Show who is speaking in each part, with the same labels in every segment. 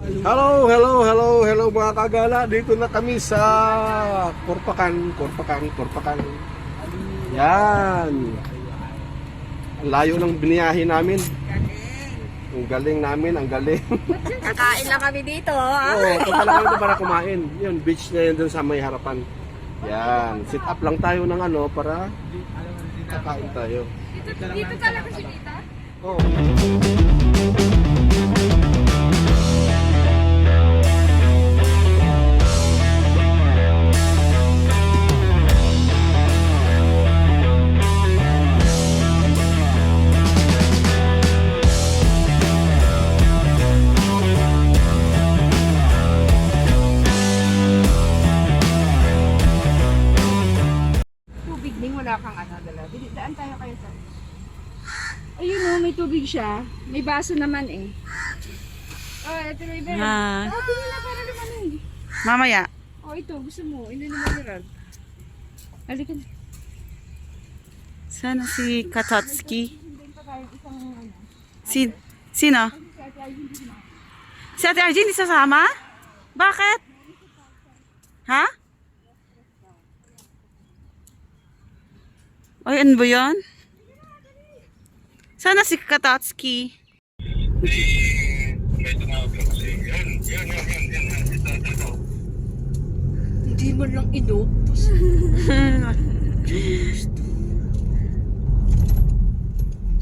Speaker 1: Hello mga kagala. Dito na kami sa Korpakan. Yan. Ang layo ng biniyahe namin. Ang galing namin, ang galing.
Speaker 2: Kakain lang kami dito.
Speaker 1: Oo, ito pala kami para kumain. Yun, beach na yun dun sa may harapan. Yan, sit up lang tayo ng ano para kakain tayo.
Speaker 2: Dito talaga si Tita?
Speaker 1: Oo.
Speaker 2: Tubig din, wala kang ano dala. Daan tayo kayo sa... Ayun o, may tubig siya. May baso naman eh. Oh, ito may meron. Tingin na para naman eh.
Speaker 3: Mamaya.
Speaker 2: Oh, ito, gusto mo. Ino naman meron. Halika na.
Speaker 3: Sana si Katotski.
Speaker 2: Hindi pa tayo isang ano.
Speaker 3: Sino? Si Ate Arjun, di sasama? Bakit? Ha? Ay, ano ba yun? Sana si Katotski.
Speaker 4: May tumawag lang kasi. Yan. Ito.
Speaker 2: Hindi mo lang inupos.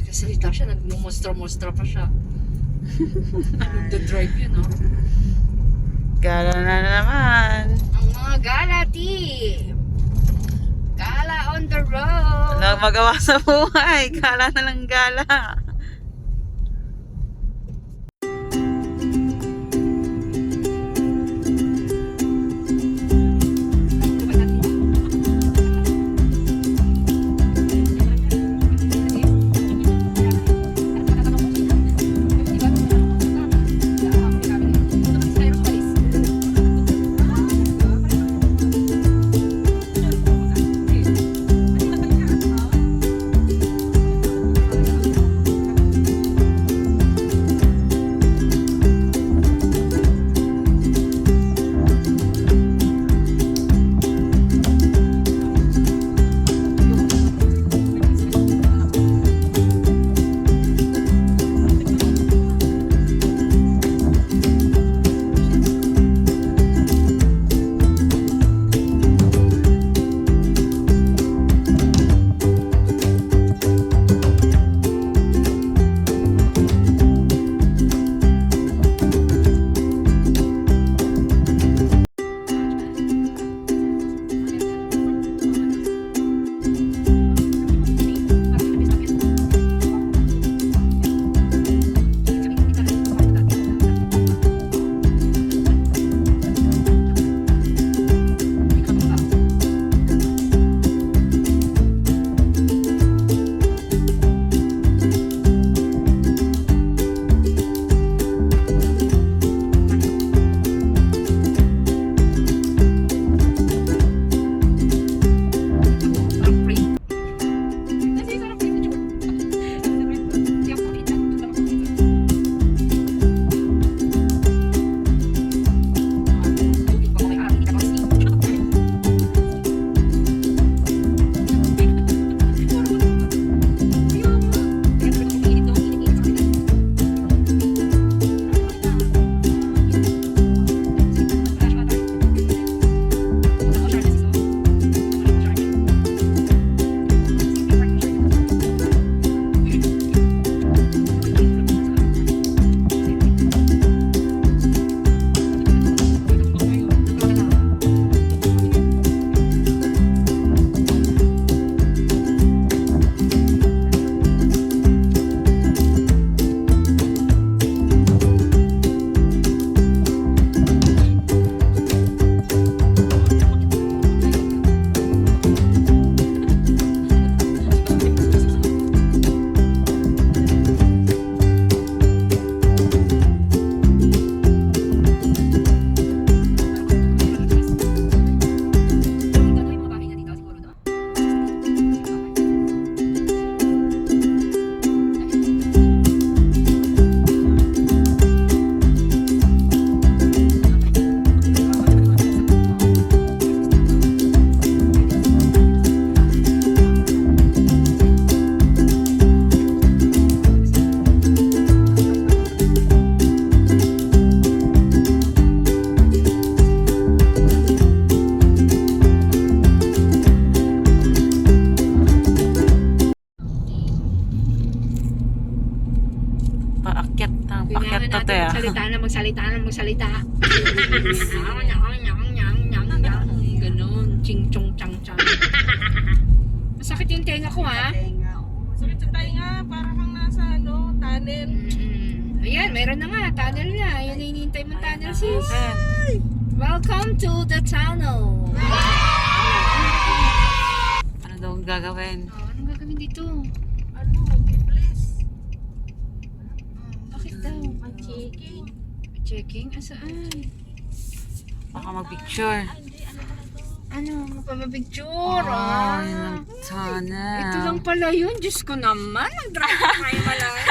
Speaker 2: Nagsasalita siya, nagmumostra-mostra pa siya. Nagdo-drive yun, no?
Speaker 3: Gala na naman.
Speaker 2: Ang mga gala team. Gala on the road.
Speaker 3: Wala magawa sa buhay. Gala na lang gala.
Speaker 2: magsalita na magsalita. Ganon. Ching chong chang chang. Masakit yung tenga ko ha.
Speaker 3: Sakit sa tayo nga, para kang nasa tunnel.
Speaker 2: Ayan, meron na nga. Tunnel na. Ayan, hinihintay mo tunnel sis. Welcome to the tunnel.
Speaker 3: Ano daw ang gagawin?
Speaker 2: Oh, anong gagawin dito? Bakit daw? Checking? Asaan?
Speaker 3: Baka mag-picture.
Speaker 2: Ano? Magpapapicture?
Speaker 3: Oh, yun ang tunnel.
Speaker 2: Ito lang pala yun. Diyos ko naman. Nag-drive na kayo malaya.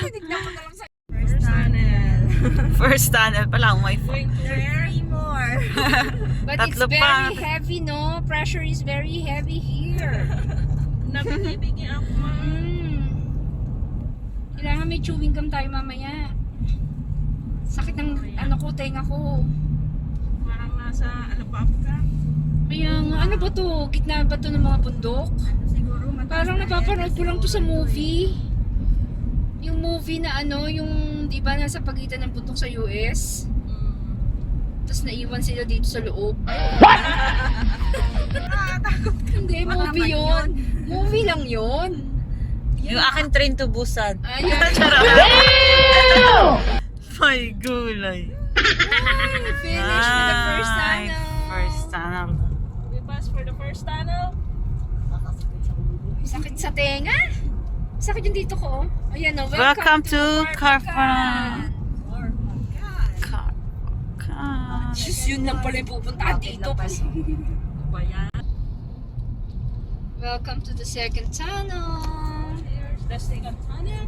Speaker 2: Tinignan ko na lang sa
Speaker 3: First tunnel pa lang, my friend.
Speaker 2: very more. But it's
Speaker 3: Tatlo
Speaker 2: very
Speaker 3: pa.
Speaker 2: heavy, no? Pressure is very heavy here.
Speaker 3: Nabibigyan ako.
Speaker 2: Kailangan may chewing gum tayo mamaya. Sakit ng ano ko, tenga ko.
Speaker 3: Parang nasa alapap ka.
Speaker 2: Kaya nga, ano ba to? Gitna ba to ng mga bundok? Parang napapanood ko lang to sa movie. Yung movie na ano, yung di ba nasa pagitan ng bundok sa US? Tapos naiwan sila dito sa loob. Hindi, movie yun. Movie lang yun.
Speaker 3: Yung akin train to Busan.
Speaker 2: Ayun.
Speaker 3: May gulay.
Speaker 2: Finish with the first
Speaker 3: Ay,
Speaker 2: tunnel.
Speaker 3: First tunnel.
Speaker 5: We passed for the first tunnel.
Speaker 2: Sakit sa tenga. Sakit yung dito ko. Oh. Ayan o.
Speaker 3: Welcome to
Speaker 2: Carpan.
Speaker 3: Carpan.
Speaker 2: Diyos, yun lang pala yung pupunta dito.
Speaker 5: Ba yan?
Speaker 2: Welcome to the second tunnel.
Speaker 5: Here's the second tunnel.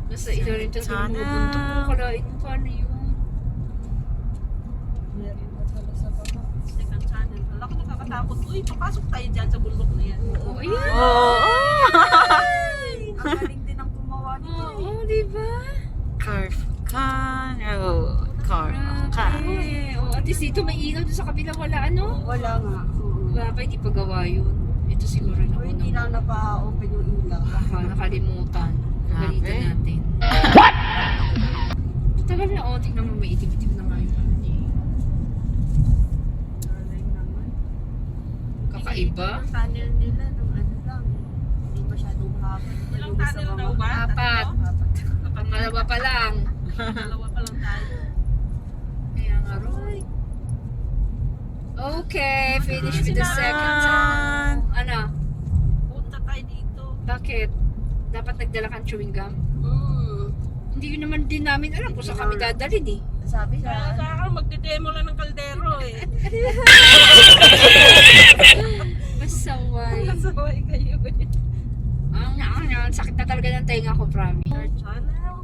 Speaker 2: Nasa ilalim ito ng mga
Speaker 3: Tunnel.
Speaker 2: bundok ko. Kalain mo paano yun?
Speaker 5: Meron pa pala sa baba. Second tunnel. Wala ko nakakatakot. Uy, papasok tayo dyan sa bundok na yan.
Speaker 2: Oo, ayan.
Speaker 3: Oo.
Speaker 5: Ang galing din ang gumawa nito.
Speaker 2: Oo, diba?
Speaker 3: Carpan. Oh, Carpan.
Speaker 2: Grabe. Oh, at least dito may ilaw. Doon sa kabila wala ano?
Speaker 5: Wala nga.
Speaker 2: Baka hindi pa gawa yun. Ito siguro na
Speaker 5: Uy, hindi lang napa-open yung ilaw.
Speaker 2: Baka nakalimutan.
Speaker 3: Grabe.
Speaker 2: Galitan natin. Tagal na oh. Tingnan mo may itim-itim na nga yung ano niya.
Speaker 5: Galing naman.
Speaker 2: Kakaiba.
Speaker 5: Yung tunnel nila nung ano lang. Hindi masyadong haba. Ilang tunnel daw ba?
Speaker 2: Apat. Pangalawa pa lang.
Speaker 5: Dalawa pa lang tayo.
Speaker 2: Kaya nga Roy. Okay, finish with the second tunnel. Ano?
Speaker 5: Punta tayo dito.
Speaker 2: Bakit? Dapat nagdala kang chewing gum? Hindi yun naman din namin alam kung saan kami dadalhin eh.
Speaker 5: Sabi siya. Sa akin, magde-demo lang ng kaldero eh.
Speaker 2: Masaway.
Speaker 5: Kasaway kayo eh.
Speaker 2: Ang sakit na talaga ng tenga ko, promise.
Speaker 5: Third channel.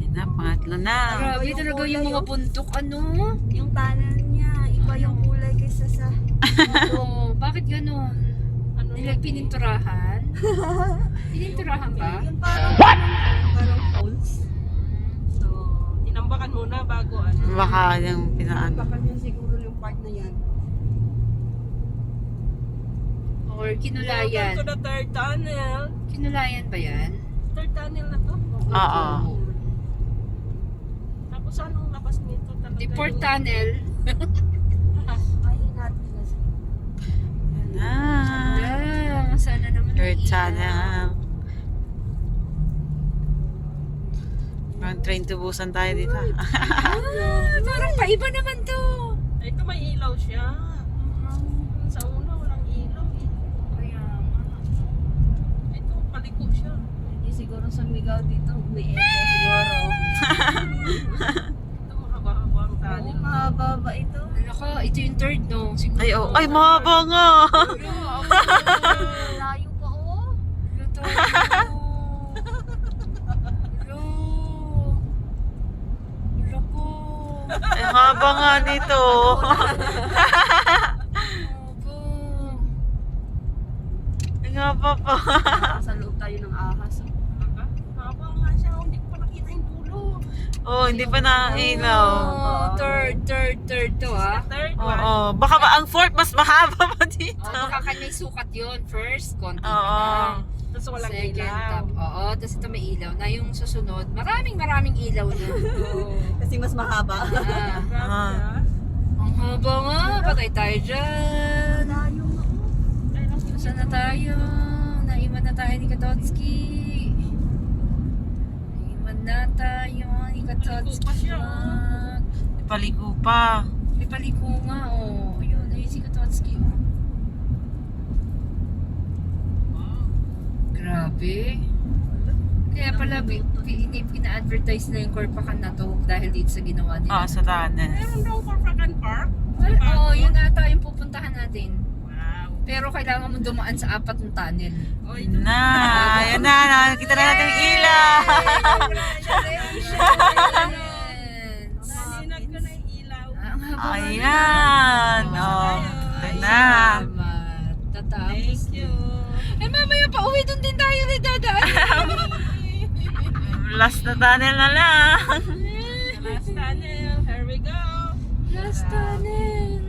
Speaker 3: Yun na, pangatlo na.
Speaker 2: Grabe talaga yung mga bundok, ano?
Speaker 5: Yung tunnel niya, iba yung kulay kaysa sa...
Speaker 2: Oo, bakit ganun?
Speaker 5: Ano
Speaker 2: Nila pininturahan? Pininturahan ba?
Speaker 5: Yung parang holes. So, tinambakan muna bago ano.
Speaker 3: Baka yung pinaan.
Speaker 5: Tinambakan niya siguro yung part na yan.
Speaker 2: Or kinulayan?
Speaker 5: Welcome to the third tunnel.
Speaker 2: Kinulayan ba yan?
Speaker 5: Third tunnel na to.
Speaker 3: Oo.
Speaker 5: Tapos anong labas nito talaga?
Speaker 2: The fourth tunnel.
Speaker 5: Ayun natin na siya.
Speaker 3: Yun na.
Speaker 2: Sana naman.
Speaker 3: Third
Speaker 2: may
Speaker 3: tunnel. Parang train to Busan tayo dito.
Speaker 2: Parang paiba naman to.
Speaker 5: Ito may ilaw siya. Sa una walang ilaw eh.
Speaker 2: Kaya nga.
Speaker 5: Ito paliko siya. Hindi siguro sa migaw dito. May echo siguro. Ito mahaba-haba ang tunnel. Mahaba ba ito?
Speaker 2: Ano ko, ito yung third, no? Siguro.
Speaker 3: Ay, oh. Ay, mahaba nga.
Speaker 5: Layo pa oh.
Speaker 2: Ito.
Speaker 3: Ay, mahaba nga dito. Ay, nga pa pa.
Speaker 5: Sa loob tayo ng ahas. Mahaba nga siya. Hindi ko pa nakita yung dulo.
Speaker 3: Oh, hindi pa nailaw.
Speaker 2: Oh, third to ah.
Speaker 5: Third
Speaker 3: Oo.
Speaker 5: one.
Speaker 3: Baka ba ang fourth mas mahaba pa dito?
Speaker 2: Oh, baka may sukat yun. First, konti
Speaker 3: Oo.
Speaker 2: na lang.
Speaker 3: Tapos walang
Speaker 2: Second
Speaker 3: ilaw.
Speaker 2: top. Oo, tapos ito may ilaw na. Yung susunod, maraming ilaw na.
Speaker 5: Kasi mas mahaba.
Speaker 2: Ah, ang haba nga. Patay tayo dyan. Saan na tayo? Naiwan na tayo ni Katotski. Naiwan na tayo ni Katotski.
Speaker 6: Paligo pa.
Speaker 2: May paliko nga, oh. Ayun, ayun si Katotski, oh. Grabe. Kaya pala, hindi pina-advertise na yung Corpacan na to dahil dito sa ginawa nila.
Speaker 6: Sa tunnel.
Speaker 3: Meron daw Corpacan Park?
Speaker 2: Oo, yun ata yung pupuntahan natin.
Speaker 3: Wow.
Speaker 2: Pero kailangan mo dumaan sa 4 ng tunnel.
Speaker 3: Oh,
Speaker 6: Yan na. Nakita na natin yung ilaw.
Speaker 2: Congratulations!
Speaker 3: Naninag ko na yung ilaw.
Speaker 2: Ang haba nga
Speaker 6: Ayan.
Speaker 2: na.
Speaker 6: Yan na.
Speaker 2: Salamat. Tatapos.
Speaker 3: Thank you.
Speaker 2: Eh mamaya pa uwi doon din tayo na dadaan.
Speaker 6: Last na tunnel na lang.
Speaker 3: Last tunnel. Here we go.
Speaker 2: Last tunnel.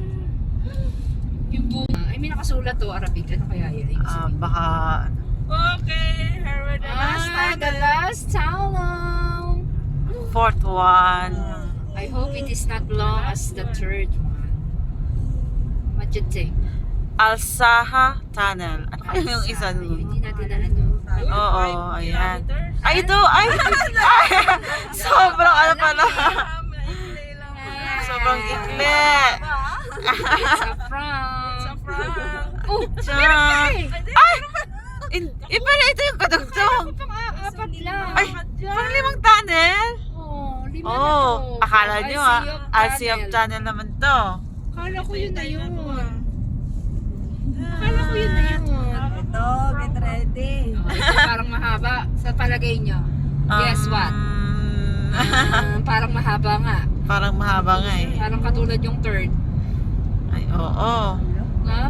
Speaker 2: Yung bunga. Ay, may nakasulat to, Arabic. Ano kaya yun?
Speaker 6: Baka
Speaker 3: Okay. Here we go.
Speaker 2: The last tunnel.
Speaker 6: fourth one.
Speaker 2: I hope it is not long as the third one. What you think?
Speaker 6: Alsaha Tunnel. Ano kaya yung isa nun?
Speaker 2: Hindi natin alam.
Speaker 6: Oo, ayan. Ay, ito! Ay! Sobrang ano pala. Sobrang ikli.
Speaker 2: It's a prank.
Speaker 3: Sa front.
Speaker 2: Oh,
Speaker 6: Tiyan. Ay! Pala ito yung kadugtong.
Speaker 2: Pang-apat lang.
Speaker 6: Ay, parang 5 tunnel.
Speaker 2: Oh, 5 na
Speaker 6: Oh,
Speaker 2: to.
Speaker 6: akala nyo
Speaker 2: Alsiop
Speaker 6: Alsiop Tunnel naman to.
Speaker 2: Akala ko yun na yun. Akala ko yun na yun.
Speaker 5: Ito, get ready.
Speaker 2: Oh, ito parang mahaba. Sa palagay nyo. Guess what? Parang mahaba nga.
Speaker 6: Parang mahaba nga eh.
Speaker 2: Parang katulad yung third.
Speaker 6: Ay, oo.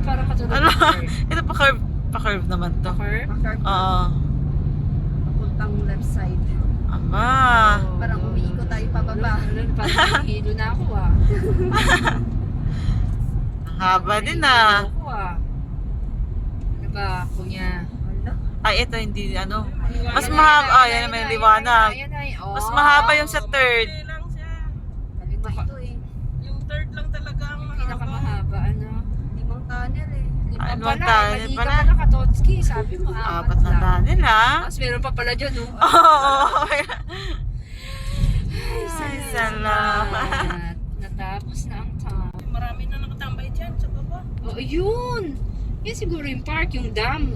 Speaker 2: Parang katulad
Speaker 6: Ano?
Speaker 2: yung third.
Speaker 6: Ito pa-curve naman to.
Speaker 2: Curve?
Speaker 6: Oo.
Speaker 5: Papuntang left side.
Speaker 6: Aba.
Speaker 5: Parang umiikot tayo pababa.
Speaker 2: Parang hilo na ako ah.
Speaker 6: Ang haba din ah.
Speaker 2: Ako ah. Ano ba? Kunya.
Speaker 6: Ay, ito hindi ano. Mas mahaba. Yan may liwanag. Mas mahaba yung sa third.
Speaker 3: Okay lang siya.
Speaker 5: Iba ito eh.
Speaker 3: Yung third lang talaga ang mahaba.
Speaker 2: Pinakamahaba ano.
Speaker 5: 5 tunnel eh.
Speaker 6: Ay,
Speaker 2: Pala,
Speaker 6: tunnel
Speaker 2: mali ka
Speaker 6: pala.
Speaker 2: pala Katotski. Sabi mo
Speaker 6: 4 na tunnel ah.
Speaker 2: Tapos meron pa pala dyan oh.
Speaker 6: Oo. Ay, salamat.
Speaker 2: Natapos na ang time.
Speaker 3: Marami na nakatambay dyan sa baba.
Speaker 2: Oh, yun. Yan siguro yung park, yung dam.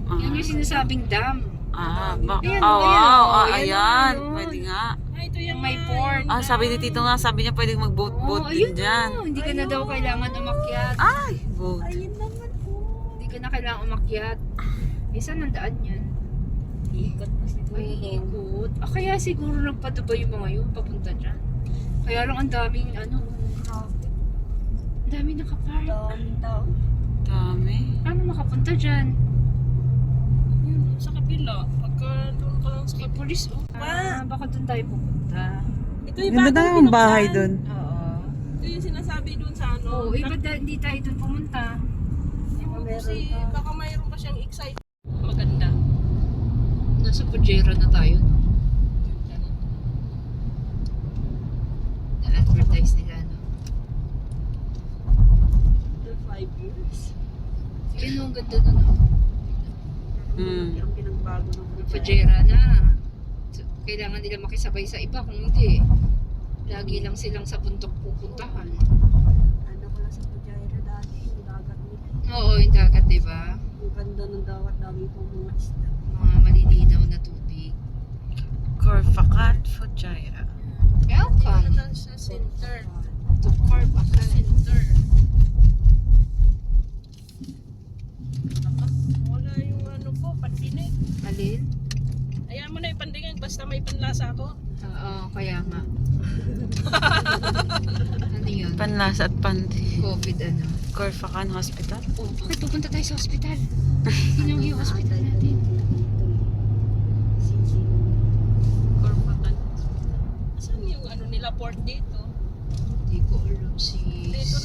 Speaker 2: Yan yung sinasabing dam. Ayan,
Speaker 6: wow.
Speaker 2: ayan,
Speaker 6: Ayan.
Speaker 2: yun.
Speaker 6: Pwede nga.
Speaker 3: Ay, ito yung
Speaker 2: May port.
Speaker 6: Sabi ni Tito nga, sabi niya pwedeng mag-boat-boat din
Speaker 2: ayun
Speaker 6: dyan.
Speaker 2: na. Hindi ka na daw kailangan umakyat.
Speaker 6: Ay, boat.
Speaker 5: Ayun naman po.
Speaker 2: Hindi ka na kailangan umakyat. Isa nang daan yan.
Speaker 5: Ikot pa si
Speaker 2: Ay, ikot. Kaya siguro nagpatuba yung mga yun, papunta dyan. Kaya lang ang daming, ang daming nakapark.
Speaker 5: Daming tao.
Speaker 6: Dami.
Speaker 2: Paano makapunta dyan?
Speaker 3: yun, sa kapila. Pagka doon ka lang sa
Speaker 2: May
Speaker 3: kapila.
Speaker 2: polis, oh. Baka doon tayo pupunta.
Speaker 3: Ito yung
Speaker 6: Ganda
Speaker 3: bagong
Speaker 6: na yung bahay
Speaker 3: pinuntahan.
Speaker 6: dun.
Speaker 2: Oo.
Speaker 3: Ito yung sinasabi doon sa ano.
Speaker 2: Oo, hindi tayo doon pumunta.
Speaker 3: Kasi baka mayroon pa siyang excite. Maganda.
Speaker 2: Nasa Pujera na tayo. Na-advertise nila, no?
Speaker 5: After 5 years.
Speaker 2: Yun, ang ganda na, no?
Speaker 5: Ang pinagbago ng
Speaker 2: Pujera na. So, kailangan nila makisabay sa iba. Kung hindi, lagi lang silang sa bundok pupuntahan.
Speaker 5: Ano ko lang sa Pujaira dati, yung dagat nila.
Speaker 2: Oo, yung dagat, diba?
Speaker 5: Ang ganda ng dagat, dami pong mga isda.
Speaker 2: Mga malilinaw na tubig.
Speaker 6: Corfacat Fujairah.
Speaker 2: Welcome
Speaker 3: Ito sa center.
Speaker 2: to Corpacan.
Speaker 3: Center. Wala yung ano po, pandinig.
Speaker 2: Alin?
Speaker 3: Ayaw mo na ipandingin, basta may panlasa ako.
Speaker 2: Oo, kaya nga. Ano yun?
Speaker 6: Panlasa at pandi.
Speaker 2: COVID ano?
Speaker 6: Corfacan Hospital.
Speaker 2: Oh, bakit pupunta tayo sa ospital? Sino yung ospital natin?
Speaker 3: Corpacan. Asan yung ano nila port dito?
Speaker 2: Hindi ko alam si...
Speaker 3: Dito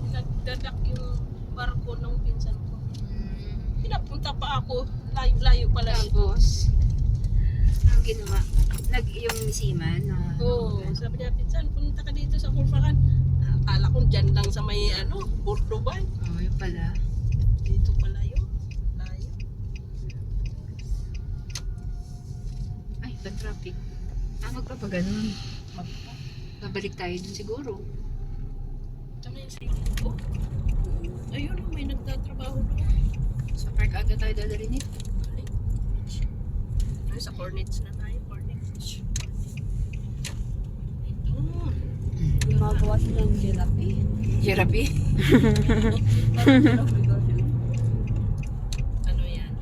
Speaker 3: nagdadak yung barko ng pinsan ko.
Speaker 2: Hmm.
Speaker 3: napunta pa ako. Layo-layo pala ito.
Speaker 2: Tapos, ang ginawa, yung misiman, no?
Speaker 3: Oo, sabi niya, Pinsan, punta ka dito sa Kurfakan. Akala ko dyan lang sa may Burdubay.
Speaker 2: Oh, yun pala.
Speaker 3: Dito pala yun. Layo.
Speaker 2: Ay, bad traffic. Magpapaganon. Babalik tayo dun siguro.
Speaker 3: Tsaka yung safety ko. Ayun, may nagtatrabaho doon.
Speaker 2: Sa park agad tayo dadalhin nito.
Speaker 3: Ay, sa Cornets na tayo. Cornets. Ito.
Speaker 5: Gumagawa sila ng gelapi.
Speaker 2: Therapy?
Speaker 3: Ano yan?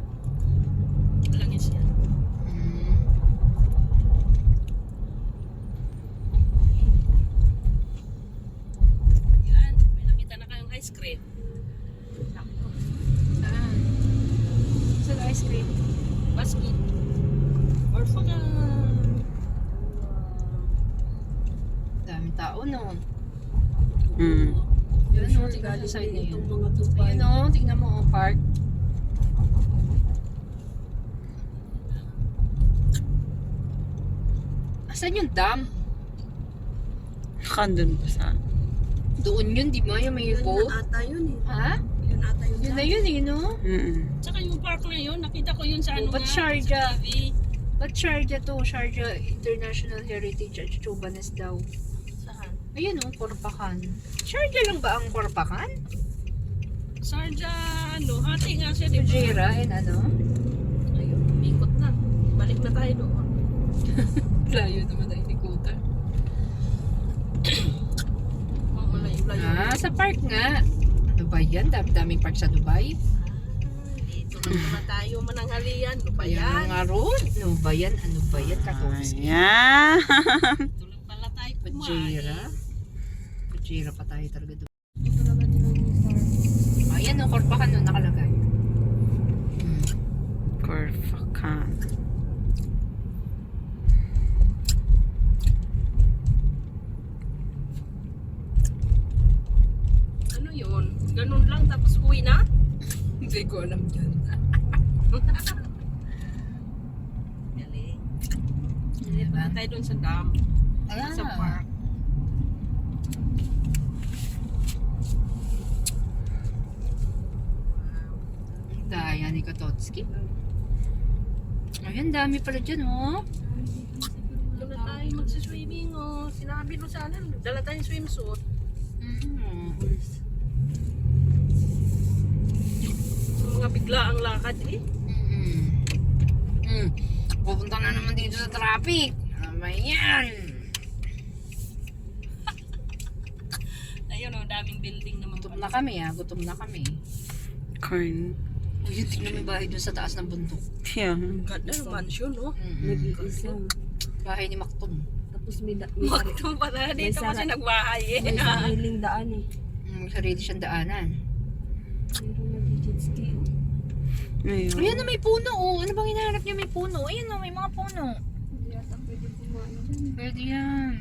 Speaker 3: Langis yan. Yan. May nakita na kayong ice cream.
Speaker 2: Saan? Sa ice cream?
Speaker 3: Basket. Orphakan.
Speaker 2: Daming tao, no?
Speaker 6: Mm.
Speaker 2: Yun, no? Tingnan sa inyo yun.
Speaker 5: Itong mga tupay.
Speaker 2: Ayun, no? Tingnan mo, oh, park. Asan yung dam?
Speaker 6: Kandun pa sa...
Speaker 2: Doon yun, di ba? Yung may
Speaker 3: Yun
Speaker 2: boat?
Speaker 3: na ata yun eh.
Speaker 2: Ha?
Speaker 3: Yun ata yun.
Speaker 2: Yun na yun, eh, no?
Speaker 3: Tsaka yung park na yun, nakita ko yun sa ano
Speaker 2: Ba't
Speaker 3: nga,
Speaker 2: Sharjah?
Speaker 3: sa TV.
Speaker 2: Ba't Sharjah to? Sharjah International Heritage at Chubanes daw.
Speaker 3: Saan?
Speaker 2: Ayun, oh, Korpakan. Sharjah lang ba ang Korpakan?
Speaker 3: Sharjah, hati nga siya, di ba?
Speaker 2: Fujairah and ano?
Speaker 3: Ayun, umikot na. Balik na tayo doon.
Speaker 2: Layo naman na inikutan.
Speaker 3: Oh, malayo-layo.
Speaker 2: Ah, sa park nga. Ano ba yan? Daming park sa Dubai.
Speaker 3: Dito na muna tayo mananghalian. Ano ba
Speaker 2: Ayan
Speaker 3: yan?
Speaker 2: nga ron. Ano ba yan? Ano ba yan? Katowski.
Speaker 6: Ayan.
Speaker 3: Dito lang pala tayo kumain.
Speaker 2: Fujairah. Fujairah pa tayo talaga doon.
Speaker 5: Ito talaga nila yung star.
Speaker 2: Ayan, no, Korpakan no, nakalagay.
Speaker 6: Korfakan.
Speaker 3: Ano yun? Ganun lang tapos uwi na?
Speaker 2: Hindi ko alam dyan.
Speaker 3: Galing. Dito na tayo doon sa dam.
Speaker 2: Ayan.
Speaker 3: Sa park.
Speaker 2: Daya ni Katowski. Ayan, dami pala dyan, oh.
Speaker 3: Doon na tayo magsiswimming. Oh. Sinabi mo sana, dala tayong swimsuit. Mga bigla ang lakad eh.
Speaker 2: Pupunta na naman dito sa traffic. Ano yan?
Speaker 3: Ayun oh, daming building naman.
Speaker 2: Gutom na kami, ah. Gutom na kami.
Speaker 6: Corn.
Speaker 2: Ayun, tignan mo yung bahay doon sa taas ng bundok.
Speaker 6: Yeah.
Speaker 3: Ganda ng mansion, no?
Speaker 5: Nag-iisa.
Speaker 2: Bahay ni Maktum.
Speaker 5: Tapos may
Speaker 3: Magtong pala dito
Speaker 5: May
Speaker 3: kasi
Speaker 5: sara-
Speaker 3: nagbahay eh.
Speaker 5: may sariling daan eh.
Speaker 2: Sarili siyang daanan.
Speaker 5: Mayroon nag-jet ski.
Speaker 6: Ayun.
Speaker 2: Ayan na, may puno, oh. Ano bang hinahanap niyo? May puno. Ayan, oh, may mga puno.
Speaker 5: Hindi ata pwede kumain dyan.
Speaker 2: Pwede yan.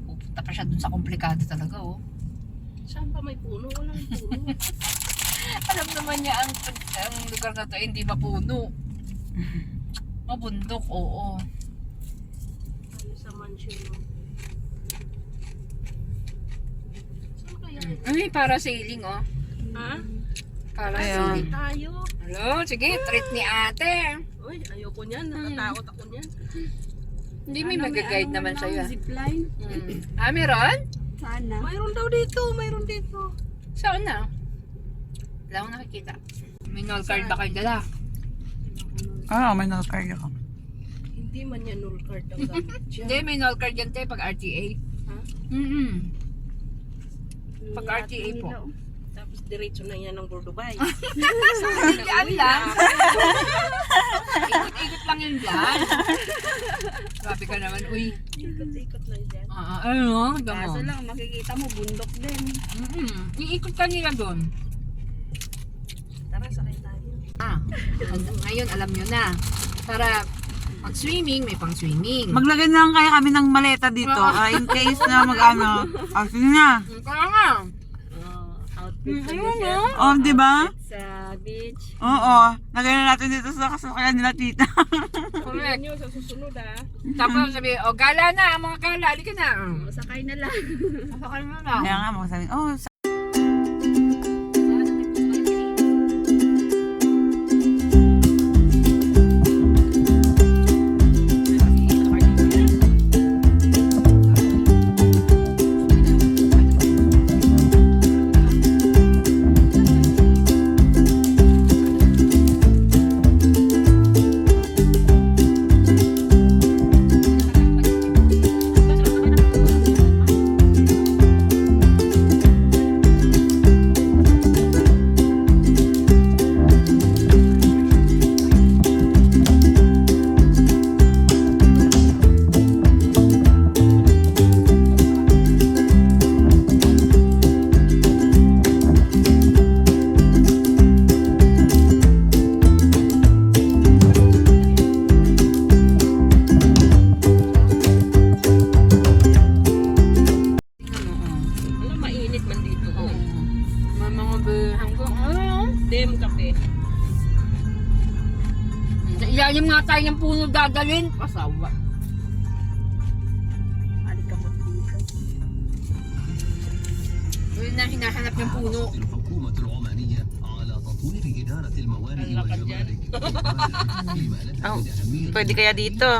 Speaker 2: Pupunta pa siya dun sa komplikado talaga, oh.
Speaker 3: Saan pa may puno? Walang puno.
Speaker 2: Alam naman niya ang lugar na to hindi mapuno. Mabundok, oo.
Speaker 3: Ano sa mansion mo? Saan kaya?
Speaker 2: Ay, parasailing, oh.
Speaker 3: Ha?
Speaker 2: Parasailing.
Speaker 3: Tayo.
Speaker 2: Hello, sige, treat ni ate.
Speaker 3: Uy, ayoko niyan. Natatakot ako niyan.
Speaker 2: Hindi, may mag-guide naman sa'yo. ah.
Speaker 5: Zipline?
Speaker 2: Ah, meron?
Speaker 5: Sana.
Speaker 3: Mayroon daw dito. Mayroon dito.
Speaker 2: Saan na? Wala akong nakikita. May null card ba kayo dala?
Speaker 6: Ah, may nakakaya ka.
Speaker 3: Hindi man yan null card ang gamit siya.
Speaker 2: Hindi, may null card yan tayo pag RTA.
Speaker 3: Ha?
Speaker 2: Pag RTA po.
Speaker 3: Tapos diretso na yan ng Burdubay.
Speaker 2: Yan lang. Ikot-ikot lang yun dyan. Grabe ka naman, uy.
Speaker 3: Ikot-ikot lang dyan.
Speaker 2: Ano?
Speaker 5: Kaso lang, makikita mo, bundok din.
Speaker 2: Iikot ka nila doon.
Speaker 3: Tara, sakay tayo.
Speaker 2: Ngayon, alam nyo na. Para mag-swimming, may pang-swimming.
Speaker 6: Maglagay na lang kaya kami ng maleta dito. In case na mag-ano. Sige na.
Speaker 2: Kaya nga.
Speaker 3: Out
Speaker 6: Oh, di ba?
Speaker 2: Sa beach.
Speaker 6: Oo. Lagay na natin dito sa kasakayan nila tita.
Speaker 2: Correct.
Speaker 3: Nyo sa susunod ah.
Speaker 2: Tapos sabi, gala na, mga gala, halika na.
Speaker 5: Sakay na lang.
Speaker 2: Sakay mo na.
Speaker 6: Kaya nga, mga sabi, oh,
Speaker 3: Alam, mainit man dito. Oh.
Speaker 2: May mga hanggang,
Speaker 3: Dem kape.
Speaker 2: sa ilalim nga tayo ng puno gagalin. Pasawa.
Speaker 5: Alikabot dito.
Speaker 2: Yun na hinahanap ng puno.
Speaker 7: الحكومة العمانية على تطوير إدارة الموانئ والجمارك فيما لها
Speaker 6: oh,
Speaker 7: من أهمية
Speaker 6: pwede kaya dito.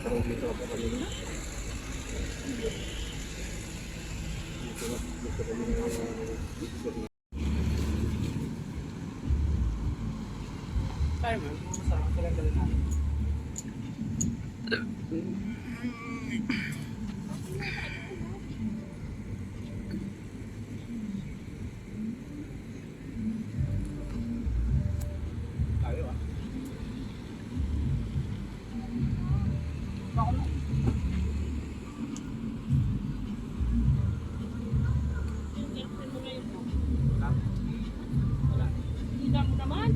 Speaker 1: Parang dito ako kanina.
Speaker 3: Hindi mo naman.